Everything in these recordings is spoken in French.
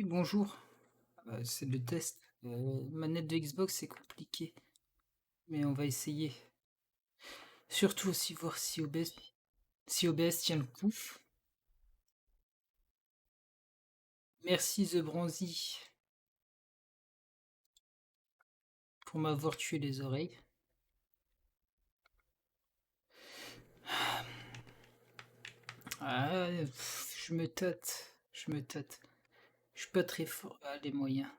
Oui, bonjour. C'est le test. Manette de Xbox, c'est compliqué, mais on va essayer. Surtout aussi voir si OBS tient le coup. Merci The Bronzy pour m'avoir tué les oreilles. Je me tâte, je me tâte. Je suis pas très fort. Ah, les moyens.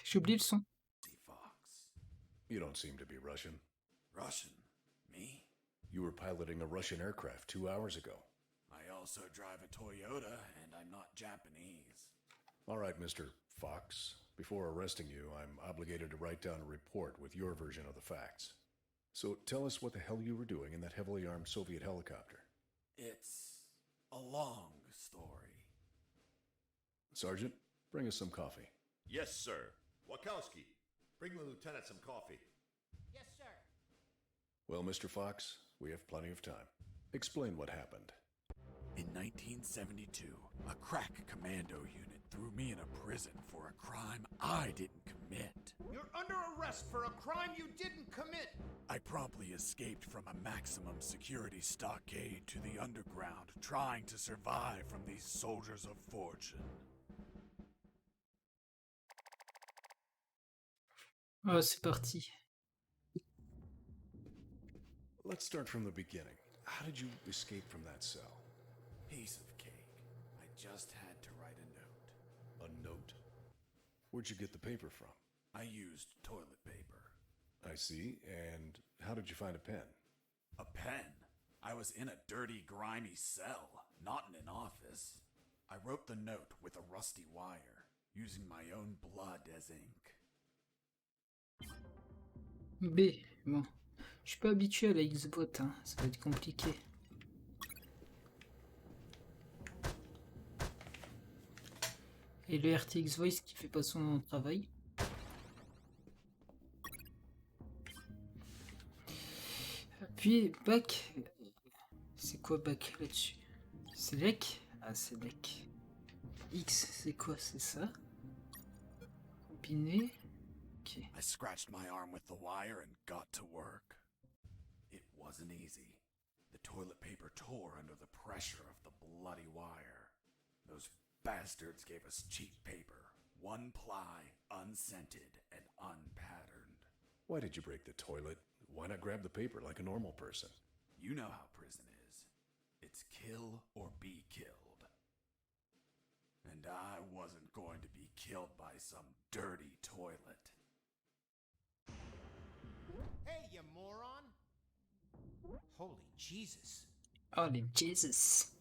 J'ai oublié le son. Fox. You don't seem to be Russian. Russian? Me? You were piloting a Russian aircraft 2 hours ago. I also drive a Toyota, and I'm not Japanese. All right, Mr. Fox. Before arresting you, I'm obligated to write down a report with your version of the facts. So tell us what the hell you were doing in that heavily armed Soviet helicopter. It's a long story. Sergeant, bring us some coffee. Yes, sir. Wachowski, bring the lieutenant some coffee. Yes, sir. Well, Mr. Fox, we have plenty of time. Explain what happened. In 1972, a crack commando unit threw me in a prison for a crime I didn't commit. You're under arrest for a crime you didn't commit. I promptly escaped from a maximum security stockade to the underground, trying to survive from these soldiers of fortune. Oh, c'est parti. Let's start from the beginning. How did you escape from that cell? Piece of cake. I just had to write a note. A note? Where'd you get the paper from? I used toilet paper. I see. And how did you find a pen? A pen? I was in a dirty, grimy cell, not in an office. I wrote the note with a rusty wire, using my own blood as ink. B. Bon. Je suis pas habitué à la Xbox, hein. Ça va être compliqué. Et le RTX Voice qui fait pas son travail. Puis back. C'est quoi back là-dessus? Select. Ah, select. X, c'est quoi? C'est ça? Combiner. Ok. I scratched my arm with the wire and got to work. It wasn't easy. The toilet paper tore under the pressure of the bloody wire. Those bastards gave us cheap paper, one ply, unscented, and unpatterned. Why did you break the toilet? Why not grab the paper like a normal person? You know how prison is. It's kill or be killed. And I wasn't going to be killed by some dirty toilet. Hey, you moron! Holy Jesus. Holy Jesus.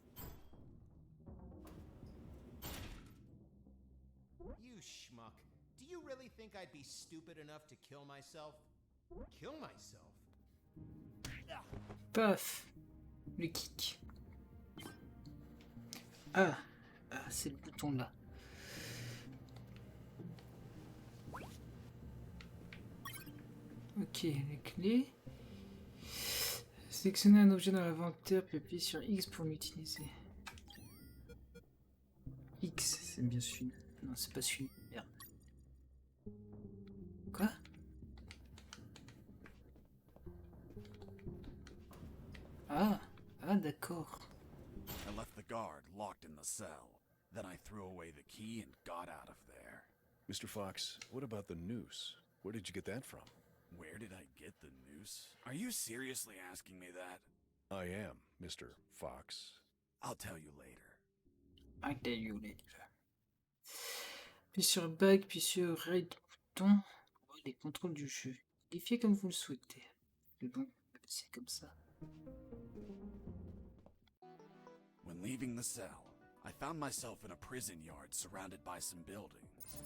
You schmuck. Do you really think I'd be stupid enough to kill myself? Kill myself? Paf. Le kick. Ah. Ah, c'est le bouton là. Ok, les clés. Sélectionnez un objet dans l'inventaire, puis appuyez sur X pour l'utiliser. X, c'est bien celui-là. Non, c'est pas celui-là. Merde. Quoi? Ah, d'accord. I left the guard locked in the cell. Then I threw away the key and got out of there. Mr. Fox, what about the noose? Where did you get that from? Where did I get the noose? Are you seriously asking me that? I am, Mr. Fox. I'll tell you later. I tell you later. Puis sur back, puis sur right bouton pour voir les contrôles du jeu. Modifiez comme vous le souhaitez. Mais bon, c'est comme ça. leaving the cell, I found myself in a prison yard surrounded by some buildings.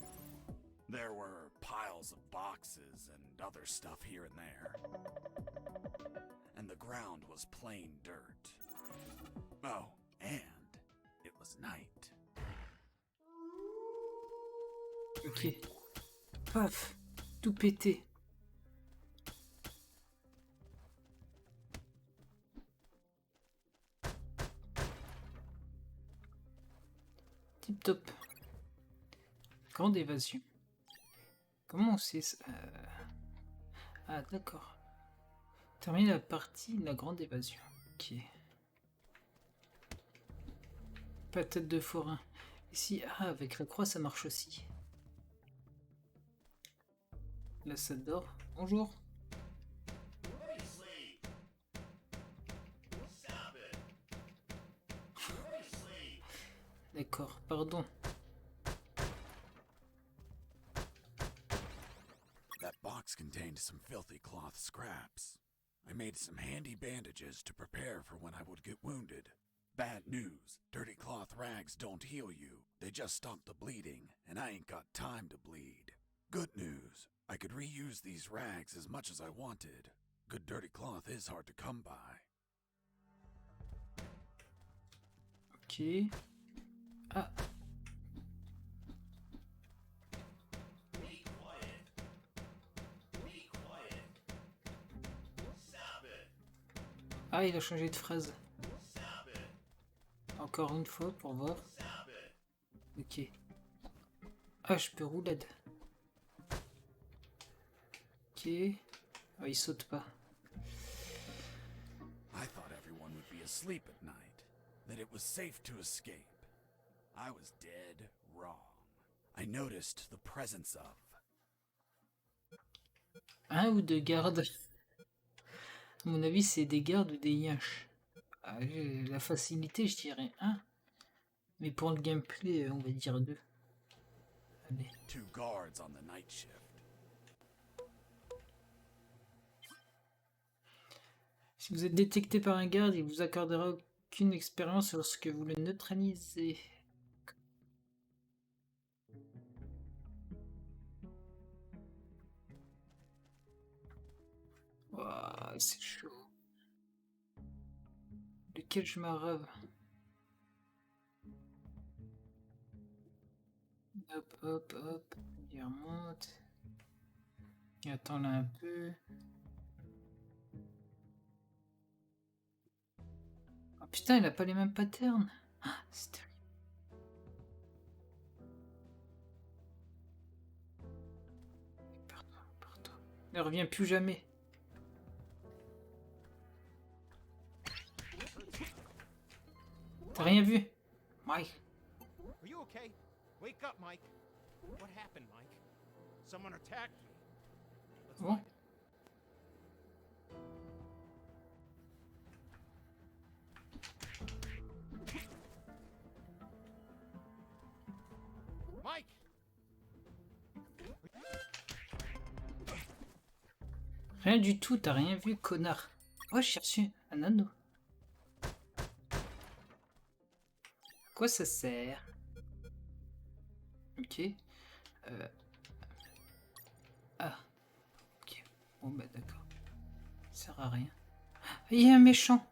There were piles of boxes and other stuff here and there. And the ground was plain dirt. Oh, and it was night. Ok. Paf. Tout pété. Tip top. Grande évasion. Comment on sait ça? Ah d'accord. Terminer la partie de la grande évasion. Ok. Patate de forain. Ici, ah, avec la croix ça marche aussi. Là ça dort. Bonjour. D'accord, pardon. That box contained some filthy cloth scraps. I made some handy bandages to prepare for when I would get wounded. Bad news, dirty cloth rags don't heal you. They just stop the bleeding, and I ain't got time to bleed. Good news, I could reuse these rags as much as I wanted. Good dirty cloth is hard to come by. Ok. Ah. Ah, il a changé de phrase. Encore une fois pour voir. Ok. Ah, je peux roulade. Ok. Ah, il saute pas. I thought everyone would be asleep at night, that it was safe to escape. I was dead wrong. I noticed the presence of... Un ou deux gardes. À mon avis, c'est des gardes ou des yinches. Ah, la facilité, je dirais un. Mais pour le gameplay, on va dire deux. Allez. 2 guards on the night shift. Si vous êtes détecté par un garde, il vous accordera aucune expérience lorsque vous le neutralisez. Ouah, c'est chaud. Lequel je m'arrave? Hop, hop, hop. Il remonte. Il attend là un peu. Oh putain, il a pas les mêmes patterns. Ah, c'est terrible. Pardon, pardon. Il ne revient plus jamais. T'as rien vu? Mike. Are you okay? Wake up, Mike. What happened, Mike? Someone attacked me. Let's Bon. find it. Mike! Rien du tout, t'as rien vu, connard. Oh, j'ai reçu un anneau. À quoi ça sert? Ok. Ah. Ok. Bon, bah d'accord. Ça sert à rien. Ah, il y a un méchant.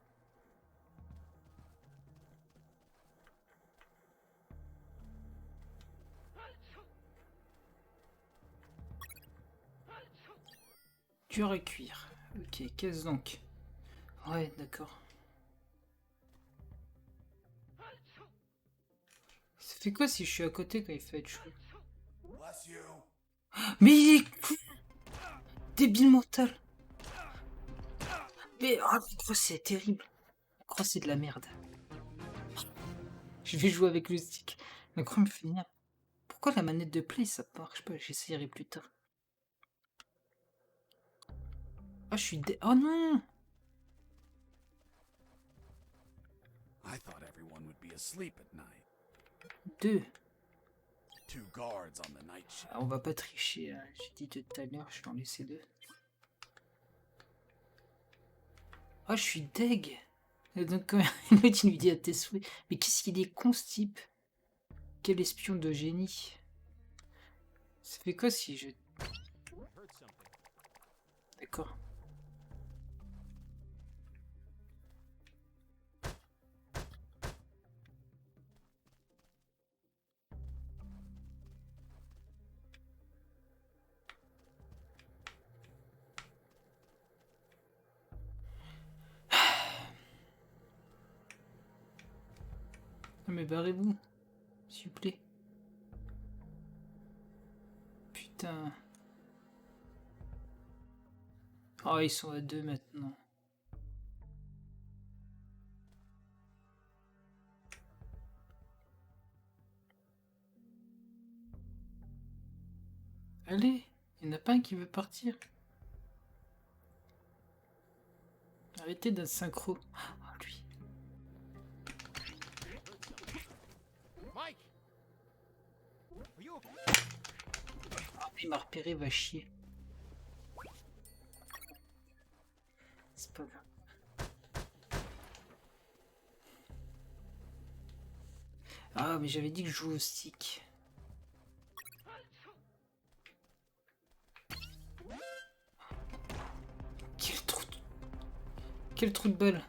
Dur à cuire. Ok, qu'est-ce donc? Ouais, d'accord. Ça fait quoi si je suis à côté quand il fait être chaud? Bless you. Mais il est con! Débile mental! Mais oh, la croix c'est terrible. La croix c'est de la merde. Je vais jouer avec le stick. La croix me fait venir. Pourquoi la manette de play ça marche pas? J'essayerai plus tard. Ah, je suis dé... Oh non! I thought everyone would be asleep at night. Deux. 2 guards on the night shift. Ah, on va pas tricher. Hein. J'ai dit tout à l'heure, je vais en laisser deux. Ah, je suis deg. Et donc quand l'autre il lui dit à tes souhaits. Mais qu'est-ce qu'il est con ce type? Quel espion de génie. Ça fait quoi si je... I heard something. D'accord. Non mais barrez-vous, s'il vous plaît. Putain. Oh, ils sont à 2 maintenant. Allez, il n'y en a pas un qui veut partir. Arrêtez d'être synchro. Oh, lui. Mike! Are you okay? Ah, il m'a repéré, va chier. C'est pas grave. Ah, mais j'avais dit que je jouais au stick. Quel trou de balle.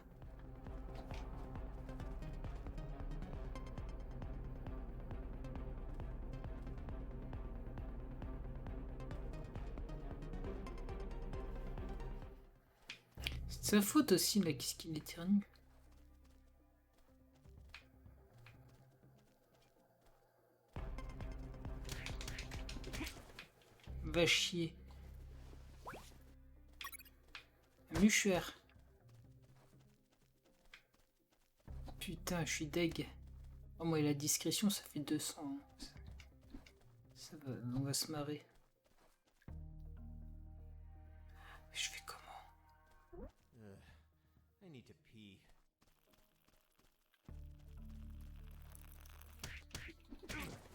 C'est de sa faute aussi, là, qu'est-ce qu'il éternue. Va chier. Un mûchoir. Putain, je suis deg. Oh, moi, et la discrétion, ça fait 200. Hein. Ça va, on va se marrer. Je fais comment? I need to pee.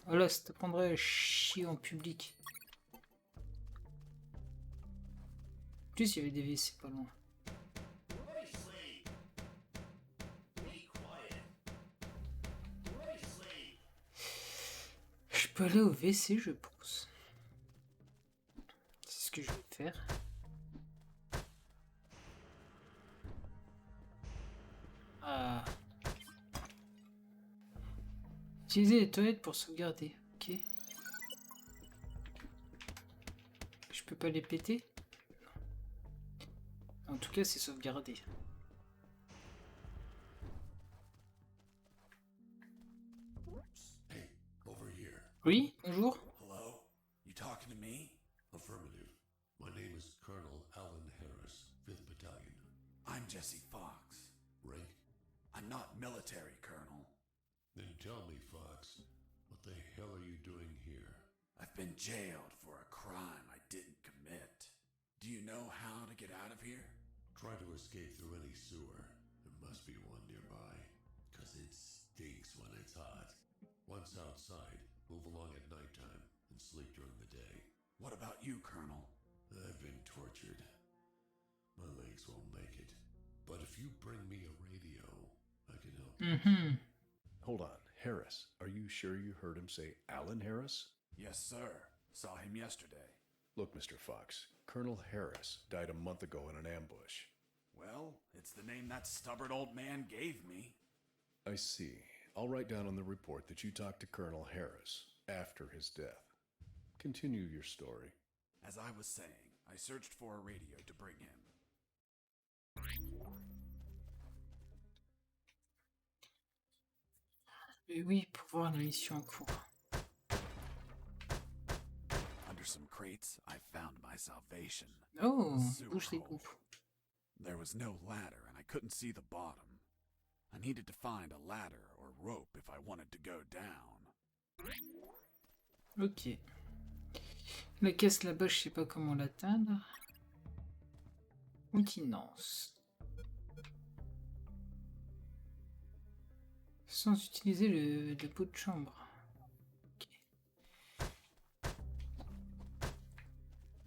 Voilà, ça t'apprendrait à chier en public. En plus, il y avait des WC pas loin. Je peux aller au WC, je pense. C'est ce que je vais faire. Ah. Utiliser les toilettes pour sauvegarder. Ok. Je peux pas les péter? En tout cas, c'est sauvegardé. Hey, over here. Oui, bonjour. Hello? You talking to me? Affirmative. My name is Colonel Alan Harris, 5th Battalion. I'm Jesse Fox. Rank? I'm not military, Colonel. Then tell me, Fox, what the hell are you doing here? I've been jailed for a crime I didn't commit. Do you know how to get out of here? Try to escape through any sewer. There must be one nearby. 'Cause it stinks when it's hot. Once outside, move along at nighttime and sleep during the day. What about you, Colonel? I've been tortured. My legs won't make it. But if you bring me a radio, I can help you. Mhm. Hold on. Harris, are you sure you heard him say Alan Harris? Yes, sir. Saw him yesterday. Look, Mr. Fox, Colonel Harris died a month ago in an ambush. Well, it's the name that stubborn old man gave me. I see. I'll write down on the report that you talked to Colonel Harris after his death. Continue your story. As I was saying, I searched for a radio to bring him. Et oui, pour voir la mission en cours. Under some crates, I found my salvation. Oh, Sewer bouge les hole. coups. There was no ladder, and I couldn't see the bottom. I needed to find a ladder or rope if I wanted to go down. Ok. La caisse là-bas, je sais pas comment l'atteindre. Continence. Sans utiliser le pot de chambre. Ok.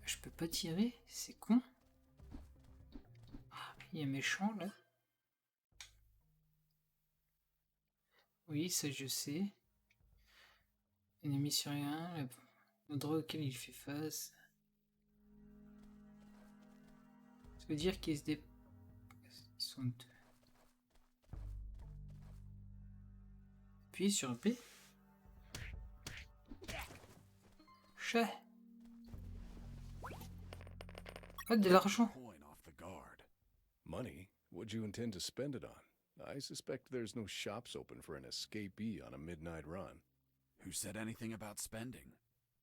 Je peux pas tirer, c'est con. Ah, il y a un méchant là. Oui, ça je sais. Ennemi sur rien, l'endroit auquel il fait face. Ça veut dire qu'ils se dé... Ils sont deux. Puis sur B. Chat. Ah, de l'argent. Coin off the guard. Money? What'd you intend to spend it on? I suspect there's no shops open for an escapee on a midnight run. Who said anything about spending?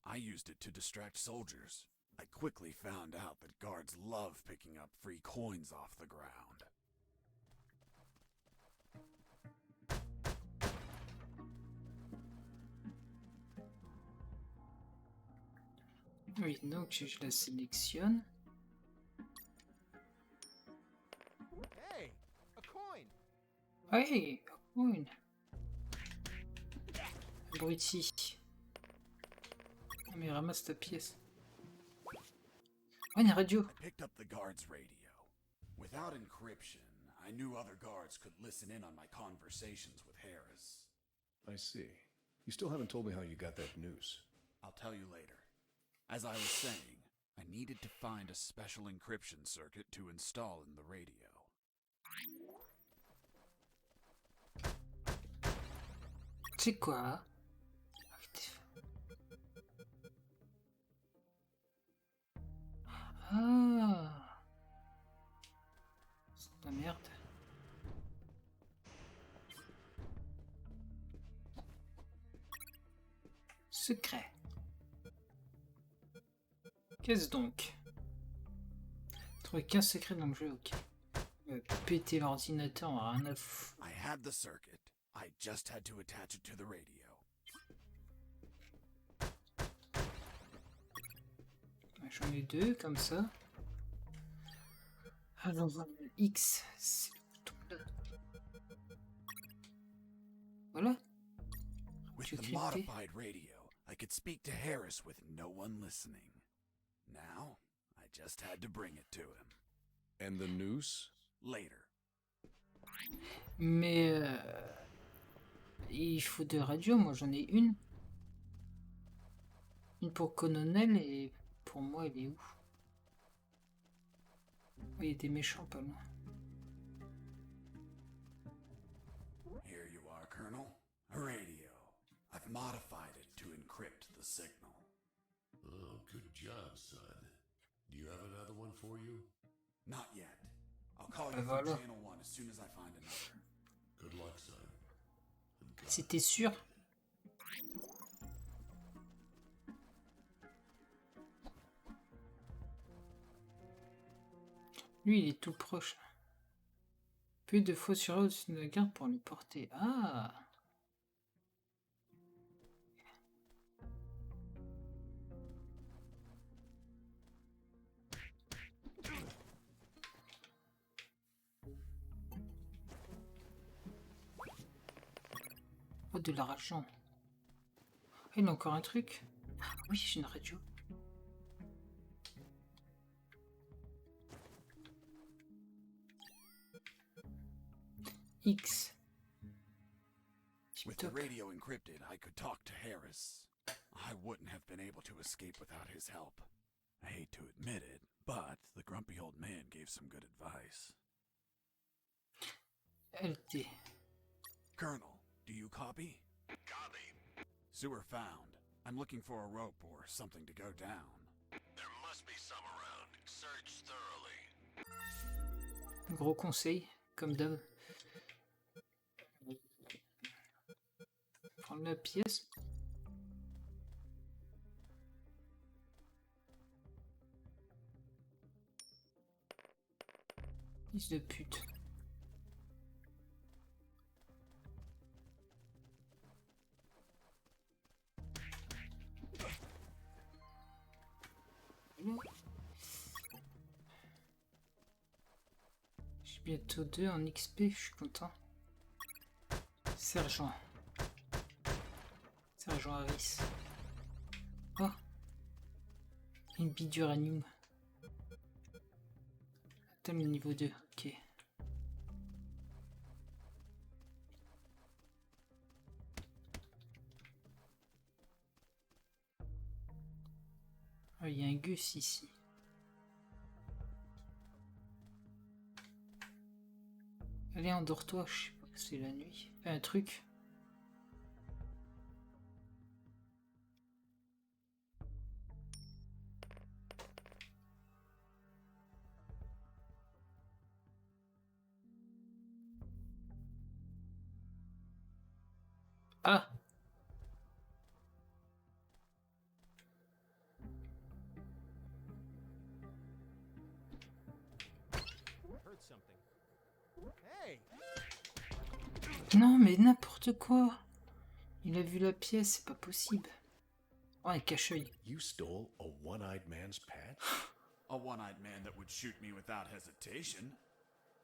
I used it to distract soldiers. I quickly found out that guards love picking up free coins off the ground. Oui, donc je la sélectionne. Hey, a coin. Hey, une. Abruti. Ah, mais ramasse ta pièce. Oh, une radio. I picked up the guard's radio. Without encryption, I knew other guards could listen in on my conversations with Harris. I see. You still haven't told me how you got that noose. I'll tell you later. As I was saying, I needed to find a special encryption circuit to install in the radio. C'est quoi? Ah, c'est de la merde. Secret. Qu'est-ce donc? Trouver qu'un secret dans le jeu, ok. Péter l'ordinateur, on a rien à foutre. I had the circuit. I just had to attach it to the radio. J'en ai deux, comme ça. Alors, X, c'est le bouton là. Voilà. With Tu the crypté. modified radio, I could speak to Harris with no one listening. Now, I just had to bring it to him. And the noose? Later. Mais il faut deux radios, moi j'en ai une. Une pour Cononel et pour moi elle est où? Il y a des méchants pas loin. Here you are, Colonel. A radio. I've modified it to encrypt the signal. Oh, good job, son. Do you have another one for you? Not yet. I'll call you Ben from voilà. Channel 1 as soon as I find another. Good luck, son. And God C'était sûr? Lui il est tout proche. Plus de fois sur au-dessus de la garde pour le porter. Ah! Oh, de l'argent. Ah, il a encore un truc. Ah, oui, j'ai une radio. X. With the Tip-top. radio encrypted, I could talk to Harris. I wouldn't have been able to escape without his help. I hate to admit it, but the grumpy old man gave some good advice. LT. Colonel, do you copy? Copy. Sewer found. I'm looking for a rope or something to go down. There must be some around. Search thoroughly. Gros conseil, comme d'hab. Prendre la pièce. Fils de pute. J'ai bientôt 2 en XP, je suis content. Sergent. Sergent Harris. Oh. Une bille d'uranium. Thème niveau 2, ok. il y a un Gus ici. Allez, endors-toi, je sais pas, c'est la nuit. Fais un truc. Ah! Heard something. Hey! Non, mais n'importe quoi! Il a vu la pièce, c'est pas possible. Oh, un cache-œil. You stole a one-eyed man's patch? A one-eyed man that would shoot me without hesitation.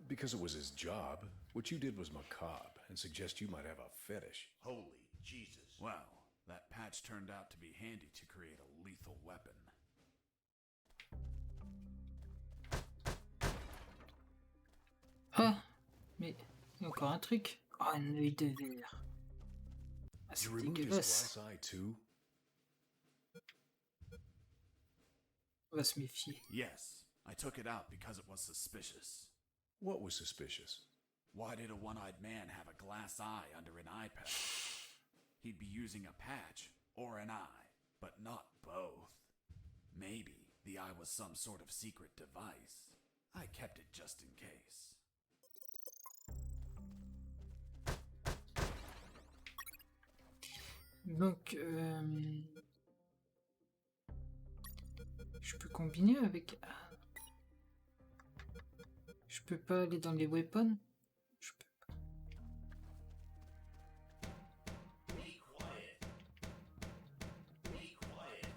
Because it was his job. What you did was macabre and suggest you might have a fetish. Holy Jesus. Well, that patch turned out to be handy to create a lethal weapon. Ah! Mais il y a encore un truc. Oh, un œil de verre. Ah, c'est You removed his dégueulasse. glass eye too? On va se méfier. Yes, I took it out because it was suspicious. What was suspicious? Why did a one-eyed man have a glass eye under an eye patch? He'd be using a patch or an eye, but not both. Maybe the eye was some sort of secret device. I kept it just in case. Donc, je peux combiner avec... Ah. Je peux pas aller dans les weapons? Je peux pas. Be quiet. Be quiet.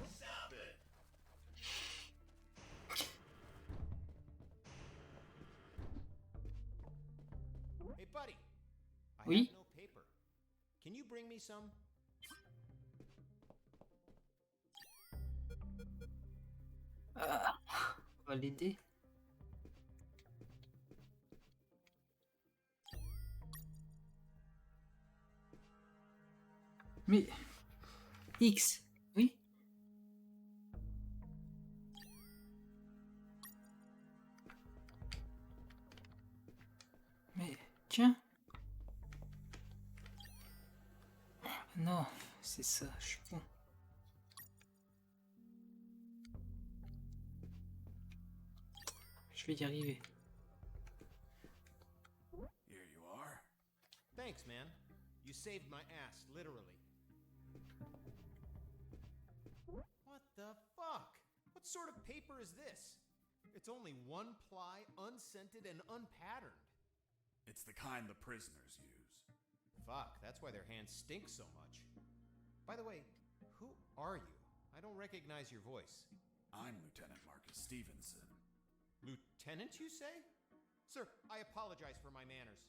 Stop it. Hey, buddy. I Oui? have no paper. Can you bring me some? Ah. On va l'aider. Mais... X, oui? Mais, tiens. Non, c'est ça, je suis con. Je vais y arriver. Here you are. Thanks, man. You saved my ass, literally. What the fuck? What sort of paper is this? It's only one ply, unscented, and unpatterned. It's the kind the prisoners use. Fuck, that's why their hands stink so much. By the way, who are you? I don't recognize your voice. I'm Lieutenant Marcus Stevenson. Lieutenant, you say? Sir, I apologize for my manners.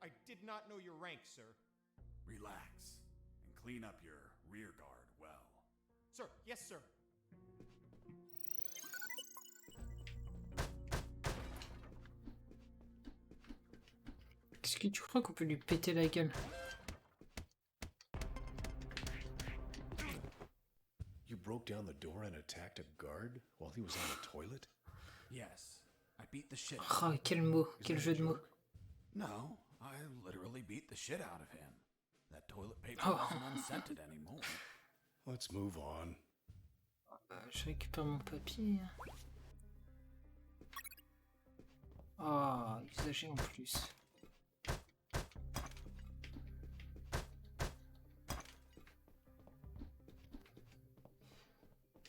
I did not know your rank, sir. Relax and clean up your rear guard well. Sir, yes, sir. Est-ce que tu crois qu'on peut lui péter la gueule? You broke down the door and attacked a guard while he was on the toilet? Yes, I beat the shit. Oh, quel mot, Is quel that a jeu de mots. joke? No, I literally beat the shit out of him. That toilet paper Oh. wasn't unscented anymore. Let's move on. Je récupère mon papier. Oh, usagé en plus.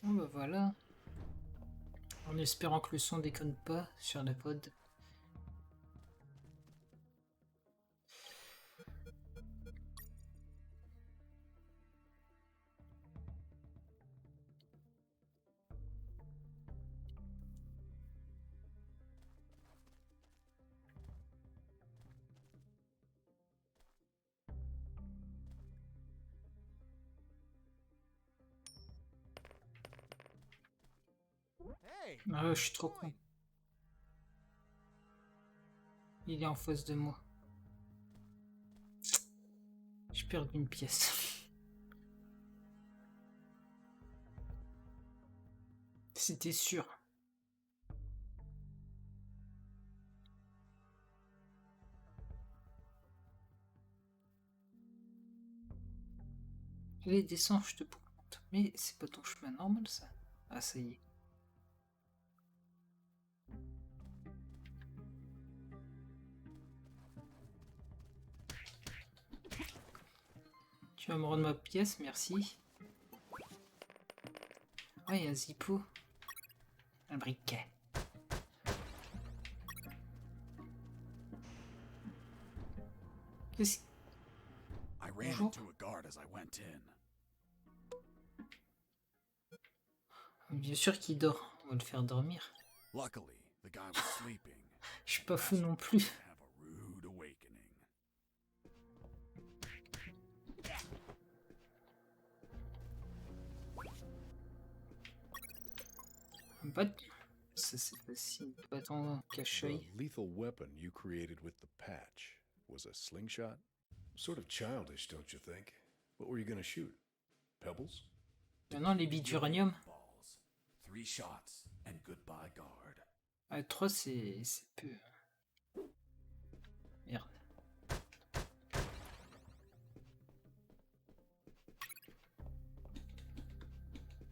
Bon bah voilà. En espérant que le son déconne pas sur la pod. Hey! Ah, je suis trop con. Il est en face de moi. J'ai perdu une pièce. C'était sûr. Allez, descends, je te montre. Mais c'est pas ton chemin normal, ça. Ah, ça y est. Tu vas me rendre ma pièce, merci. Ouais, il y a un zippo. Un briquet. Qu'est-ce I ran Bonjour. into a guard as I went in. Bien sûr qu'il dort. On va le faire dormir. Luckily, the guy was sleeping. Je suis pas fou non plus. Have a rude awakening. Un bâton. Ça c'est facile. Bâton The cache-œil. lethal weapon you created with the patch was a slingshot? Sort of childish, don't you think? What were you gonna shoot? Pebbles? Maintenant les billes d'uranium. Balls. 3 shots and goodbye, guard. 3 c'est peu. Merde.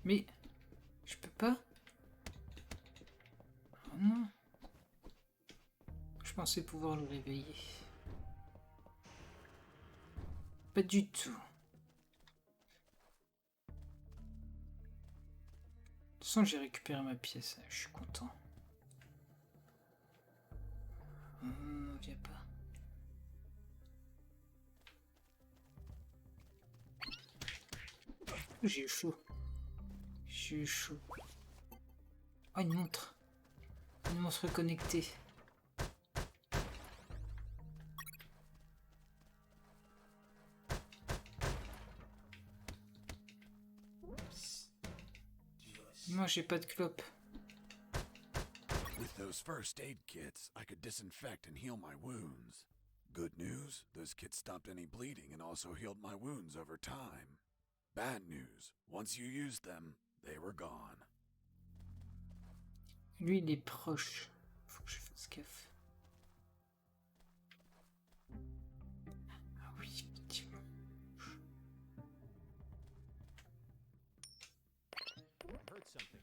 Mais je peux pas. Oh non. Je pensais pouvoir le réveiller. Pas du tout. De toute façon, j'ai récupéré ma pièce. Je suis content. Viens pas. J'ai eu chaud. J'ai eu chaud. Oh, une montre. Une montre connectée. Moi, j'ai pas de clope. With those first aid kits, I could disinfect and heal my wounds. Good news, those kits stopped any bleeding and also healed my wounds over time. Bad news, once you used them, they were gone. Lui, il est proche. Faut que je fasse gaffe. Ah oui, effectivement. I heard something.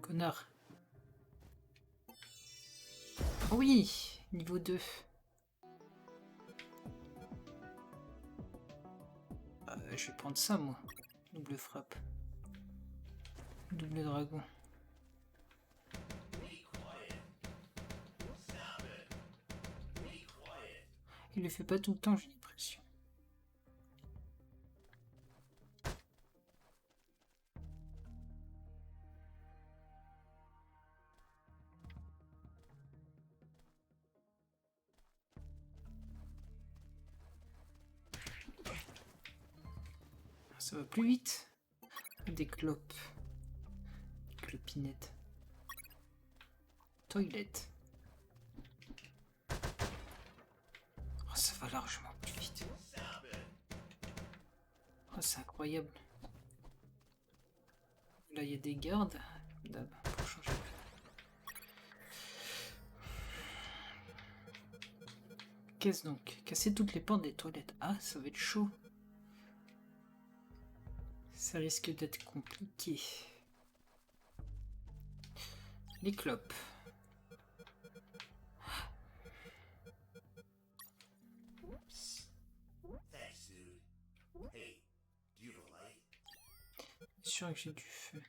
Connard. Oh oui, niveau 2. Je vais prendre ça, moi. Double frappe. Double dragon. Il le fait pas tout le temps, j'ai l'impression. Ça va plus vite. Des clopes. Des clopinettes. Toilette. Oh, ça va largement plus vite. Oh, c'est incroyable. Là, il y a des gardes. D'hab, pour changer. Qu'est-ce donc? Casser toutes les portes des toilettes. Ah, ça va être chaud. Ça risque d'être compliqué. Les clopes. Sûr que j'ai du feu.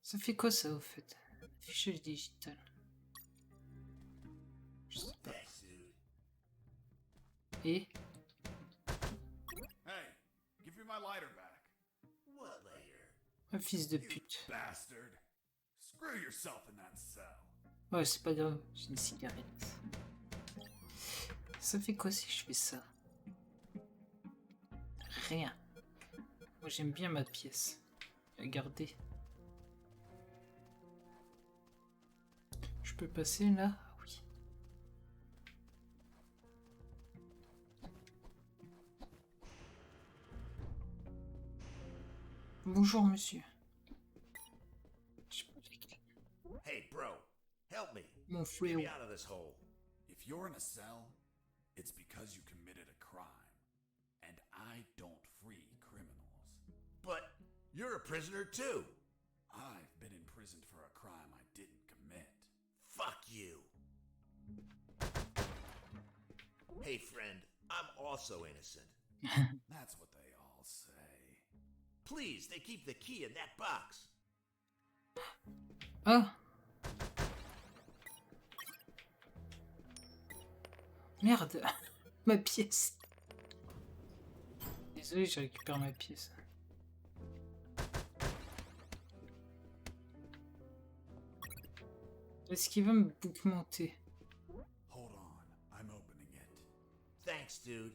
Ça fait quoi ça au fait? Affichage digital. Je sais pas. Et Hey, give me my lighter back. un fils de pute. Bastard. Screw yourself in that cell. Ouais, c'est pas grave, j'ai une cigarette. Ça fait quoi si je fais ça? Rien. Moi j'aime bien ma pièce. Regardez. Je peux passer là? Oui. Bonjour monsieur. Help me. Mon Get me frérot. out of this hole. If you're in a cell, it's because you committed a crime. And I don't free criminals. But you're a prisoner too. I've been imprisoned for a crime I didn't commit. Fuck you. Hey, friend, I'm also innocent. That's what they all say. Please, they keep the key in that box. Ah. Merde. Ma pièce. Désolé, je récupère ma pièce. Est-ce qu'il va me bookmonter? Hold on, I'm opening it. Thanks, dude.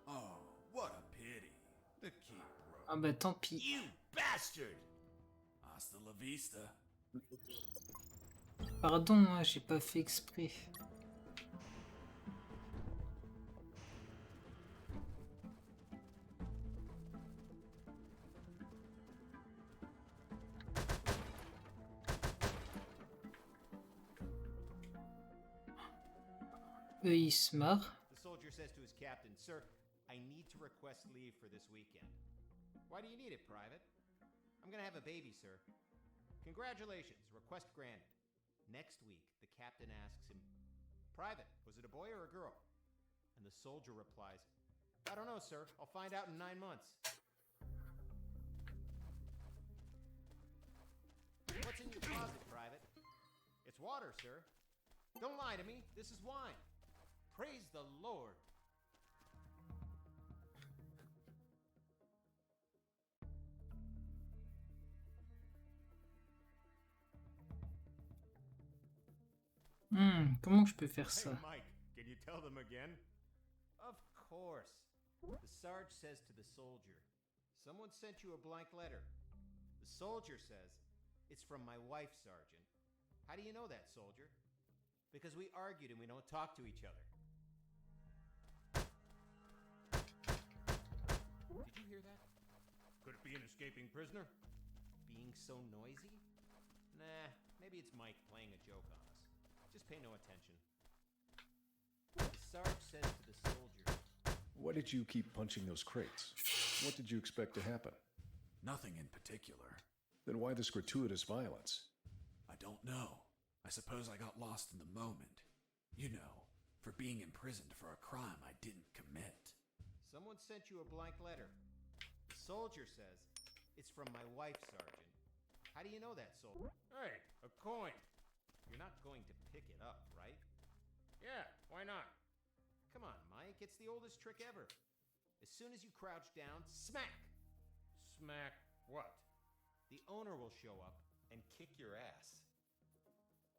Oh, what a pity. The key broke. Ah bah tant pis. You bastard! Hasta la vista. Pardon, hein, j'ai pas fait exprès. Eux, ils se marrent. The soldier says to his captain, "Sir, I need to request leave for this weekend." "Why do you need it, Private?" "I'm gonna have a baby, sir." "Congratulations, request granted." Next week, the captain asks him, "Private, was it a boy or a girl?" And the soldier replies, "I don't know, sir. I'll find out in 9 months." "What's in your closet, Private?" "It's water, sir." "Don't lie to me. This is wine." "Praise the Lord." Comment je peux faire "Hey, ça? Mike, can you tell them again?" "Of course." The Sarge says to the soldier, "Someone sent you a blank letter." The soldier says, "It's from my wife, Sergeant." "How do you know that, soldier?" "Because we argued and we don't talk to each other." Did you hear that? Could it be an escaping prisoner? Being so noisy? Nah, maybe it's Mike playing a joke on us. Just pay no attention. The Sarge says to the soldier, Why did you keep punching those crates? What did you expect to happen? Nothing in particular. Then why this gratuitous violence? I don't know. I suppose I got lost in the moment. You know, for being imprisoned for a crime I didn't commit. "Someone sent you a blank letter." The soldier says, "It's from my wife, Sergeant." "How do you know that, soldier?" "Hey, a coin." "You're not going to pick it up, right?" "Yeah, why not?" "Come on, Mike, it's the oldest trick ever. As soon as you crouch down, smack!" "Smack what?" "The owner will show up and kick your ass."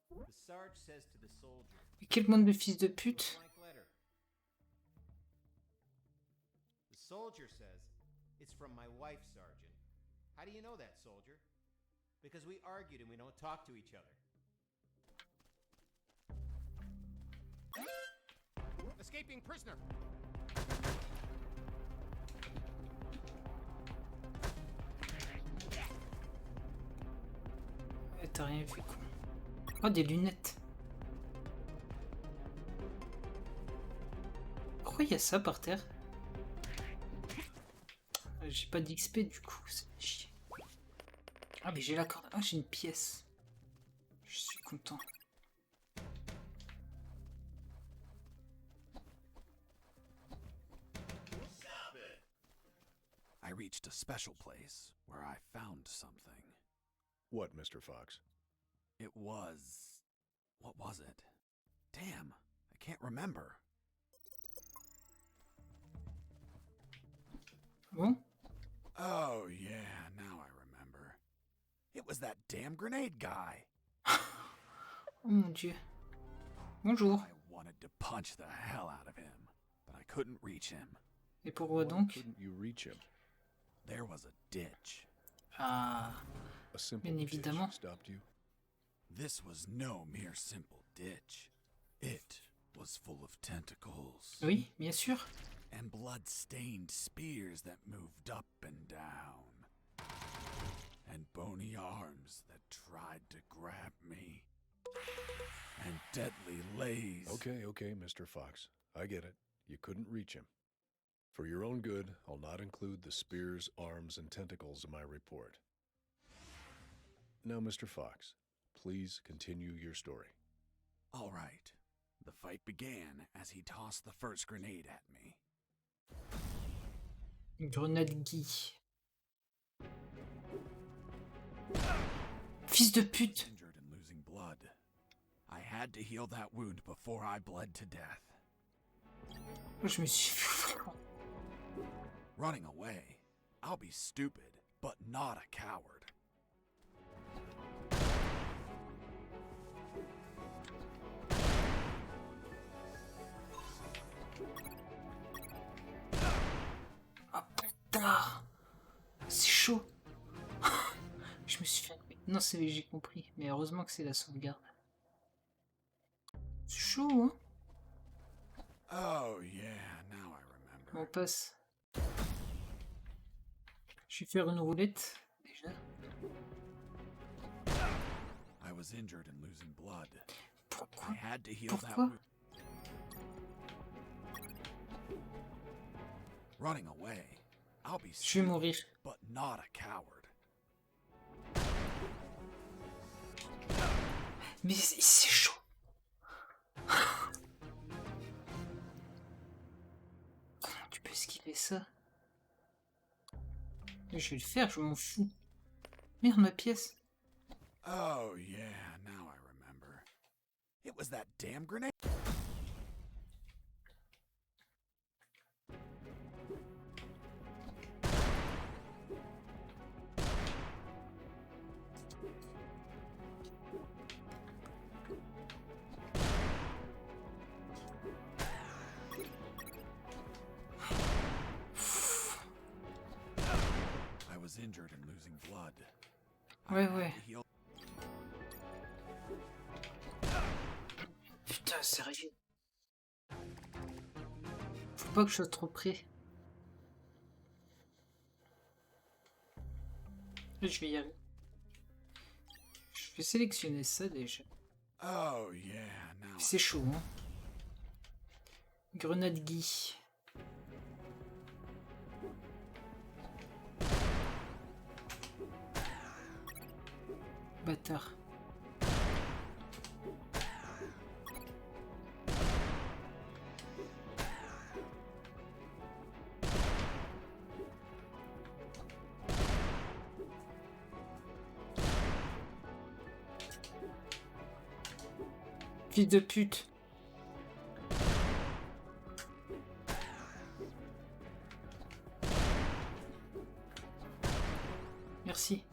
The Sarge says to the soldier, Mais quel monde de fils de "A pute! blank letter." The soldier says, "It's from my wife, Sergeant." "How do you know that, soldier?" "Because we argued and we don't talk to each other." Escaping prisoner. T'as rien vu quoi. Oh, des lunettes. Pourquoi il y a ça par terre? J'ai pas d'XP du coup, c'est chier. Ah mais j'ai la corde. Ah j'ai une pièce. Je suis content. I reached a special place where I found something. What, Mr. Fox? It was... what was it? Damn, I can't remember. Bon. Oh, yeah, now I remember. It was that damn grenade guy. Oh mon dieu. Bonjour. I wanted to punch the hell out of him, but I couldn't reach him. Et pourquoi Why donc? couldn't you reach him? There was a ditch. Ah, A simple bien ditch évidemment. stopped you? This was no mere simple ditch. It was full of tentacles. Oui, bien sûr. And blood-stained spears that moved up and down. and bony arms that tried to grab me, and deadly lays. Okay, Mr. Fox. I get it. You couldn't reach him. For your own good, I'll not include the spears, arms, and tentacles in my report. Now, Mr. Fox, please continue your story. All right. The fight began as he tossed the first grenade at me. Grenade Guy. Fils de pute. Injured and losing blood. I had to heal that wound before I bled to death. Moi, je me suis fait... Running away. I'll be stupid, but not a coward. Ah putain, c'est chaud. Je me suis fait... Non, c'est j'ai compris, mais heureusement que c'est la sauvegarde. C'est chaud, hein. Oh yeah, now I remember. On passe. Je vais faire une roulette, déjà. I was injured and losing blood. Pourquoi? I had to heal that Pourquoi? wound. Running away. I'll be Je vais stupid, mourir. but not a coward. Mais c'est chaud. Comment tu peux esquiver ça? Je vais le faire, je m'en fous. Merde, ma pièce. Oh yeah, now I remember. It was that damn grenade. I was injured and losing blood. I Ouais, had ouais. to heal- Putain, sérieux. Faut pas que je sois trop près. Là, je vais y aller. Je vais sélectionner ça déjà. Oh yeah, now I C'est chaud, hein. Grenade Guy. Bâtard. Fils de pute. Merci.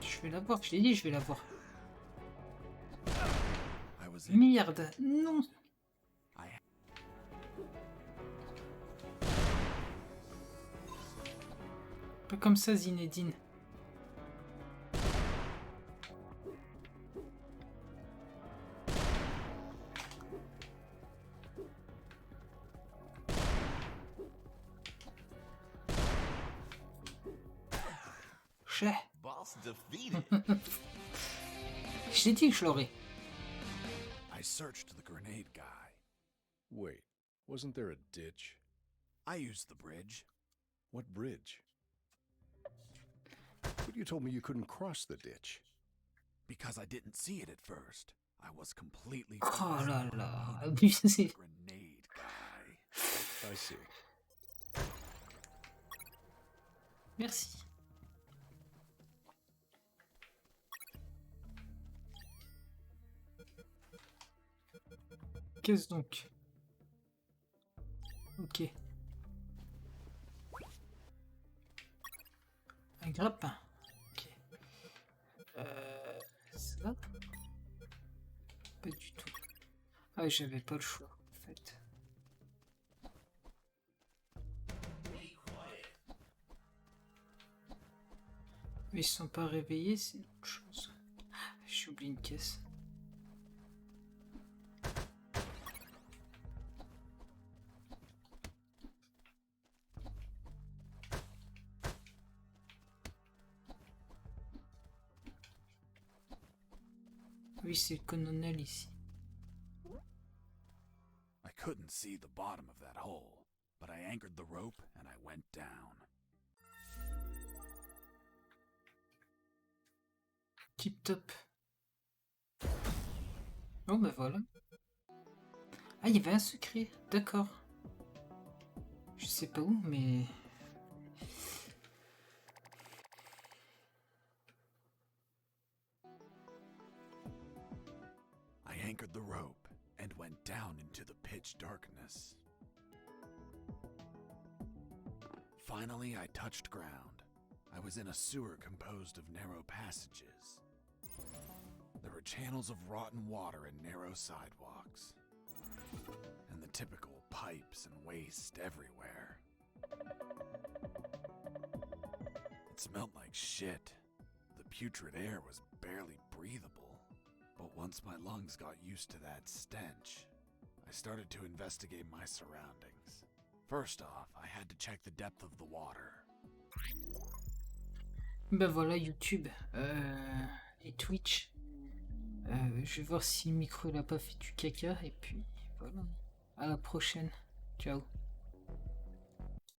Je vais l'avoir, je l'ai dit, je vais l'avoir. I was in- Merde, non. I Pas comme ça, Zinedine. Chais. Boss defeated. Je t'ai dit que je l'aurais. I searched the grenade guy. Wait, wasn't there a ditch? I used the bridge. What bridge? But you told me you couldn't cross the ditch. Because I didn't see it at first. I was completely Oh focused là on là, the abusé. grenade guy. I see. Merci. Qu'est-ce donc? Ok. Un grappin. Ok. Ça? Pas du tout. Ah, j'avais pas le choix, en fait. Mais ils sont pas réveillés, c'est autre chose. J'ai oublié une caisse. Oui, c'est le cononel ici. I couldn't see the bottom of that hole, but I anchored the rope and I went down. Tip top. Oh bah voilà. Ah, il y avait un secret, d'accord. Je sais pas où, mais... I anchored the rope and went down into the pitch darkness. Finally, I touched ground. I was in a sewer composed of narrow passages. There were channels of rotten water and narrow sidewalks. And the typical pipes and waste everywhere. It smelled like shit. The putrid air was barely breathable. But once my lungs got used to that stench, I started to investigate my surroundings. First off, I had to check the depth of the water. Ben voilà, YouTube et Twitch. Je vais voir si le micro il a pas fait du caca. Et puis voilà. À la prochaine. Ciao.